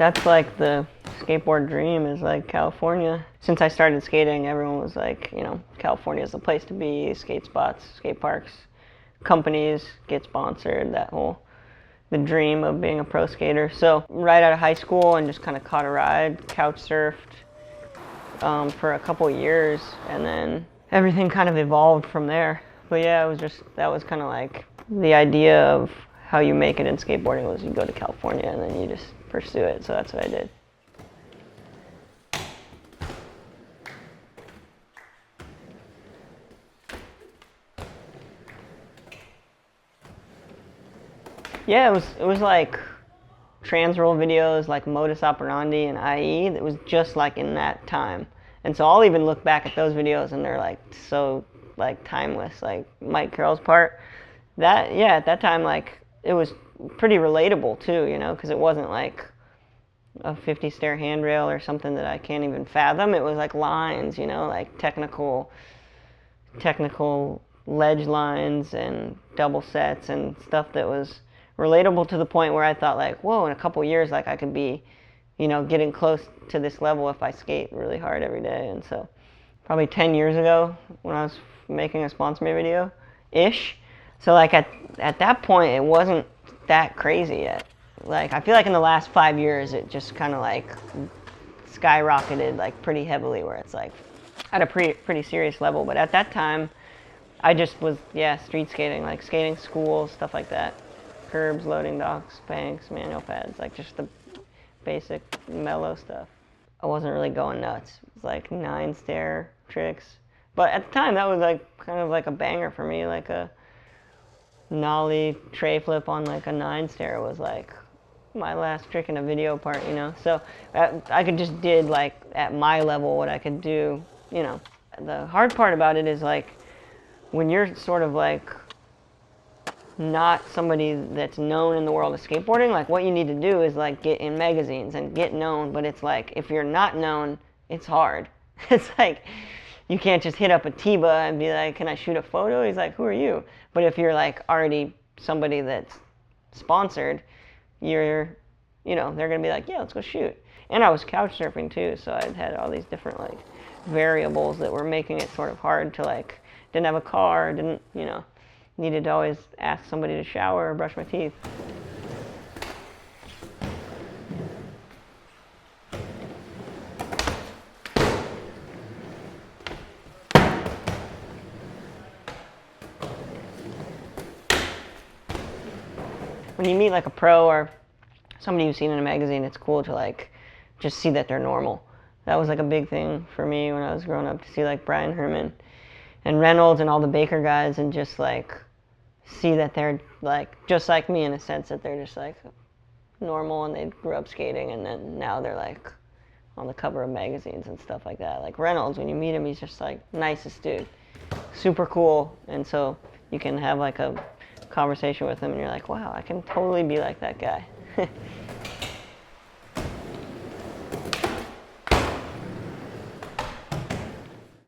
That's like the skateboard dream, is like California. Since I started skating, everyone was like, you know, California is the place to be, skate spots, skate parks, companies get sponsored, that whole, the dream of being a pro skater. So right out of high school and just kind of caught a ride, couch surfed for a couple years, and then everything kind of evolved from there. But yeah, it was just, that was kind of like the idea of how you make it in skateboarding, was you go to California and then you just pursue it. So that's what I did. Yeah, it was like trans-roll videos, like Modus Operandi and IE. It was just like in that time. And so I'll even look back at those videos and they're like so like timeless. Like Mike Carroll's part, that, yeah, at that time, like it was pretty relatable too, you know, because it wasn't like a 50 stair handrail or something that I can't even fathom. It was like lines, you know, like technical ledge lines and double sets and stuff that was relatable to the point where I thought like, whoa, in a couple years, like I could be, you know, getting close to this level if I skate really hard every day. And so probably 10 years ago when I was making a sponsor me video ish. So like at that point, it wasn't that crazy yet. Like I feel like in the last 5 years, it just kind of like skyrocketed like pretty heavily, where it's like at a pretty serious level. But at that time, I just was, yeah, street skating, like skating schools, stuff like that. Curbs, loading docks, banks, manual pads, like just the basic mellow stuff. I wasn't really going nuts. It was like 9 stair tricks. But at the time, that was like kind of like a banger for me. Like a nollie tray flip on like a 9 stair was like my last trick in a video part, you know? So I could just did like at my level what I could do, you know? The hard part about it is like when you're sort of like not somebody that's known in the world of skateboarding, like what you need to do is like get in magazines and get known. But it's like if you're not known, it's hard. It's like you can't just hit up a Tiba and be like, can I shoot a photo? He's like, who are you? But if you're like already somebody that's sponsored, you're, you know, they're gonna be like, yeah, let's go shoot. And I was couch surfing too, so I had all these different like variables that were making it sort of hard to like, didn't have a car, didn't, you know, needed to always ask somebody to shower or brush my teeth. When you meet like a pro or somebody you've seen in a magazine, it's cool to like just see that they're normal. That was like a big thing for me when I was growing up, to see like Brian Herman and Reynolds and all the Baker guys, and just like see that they're like just like me, in a sense that they're just like normal and they grew up skating, and then now they're like on the cover of magazines and stuff like that. Like Reynolds, when you meet him, he's just like nicest dude, super cool. And so you can have like a conversation with him and you're like, wow, I can totally be like that guy.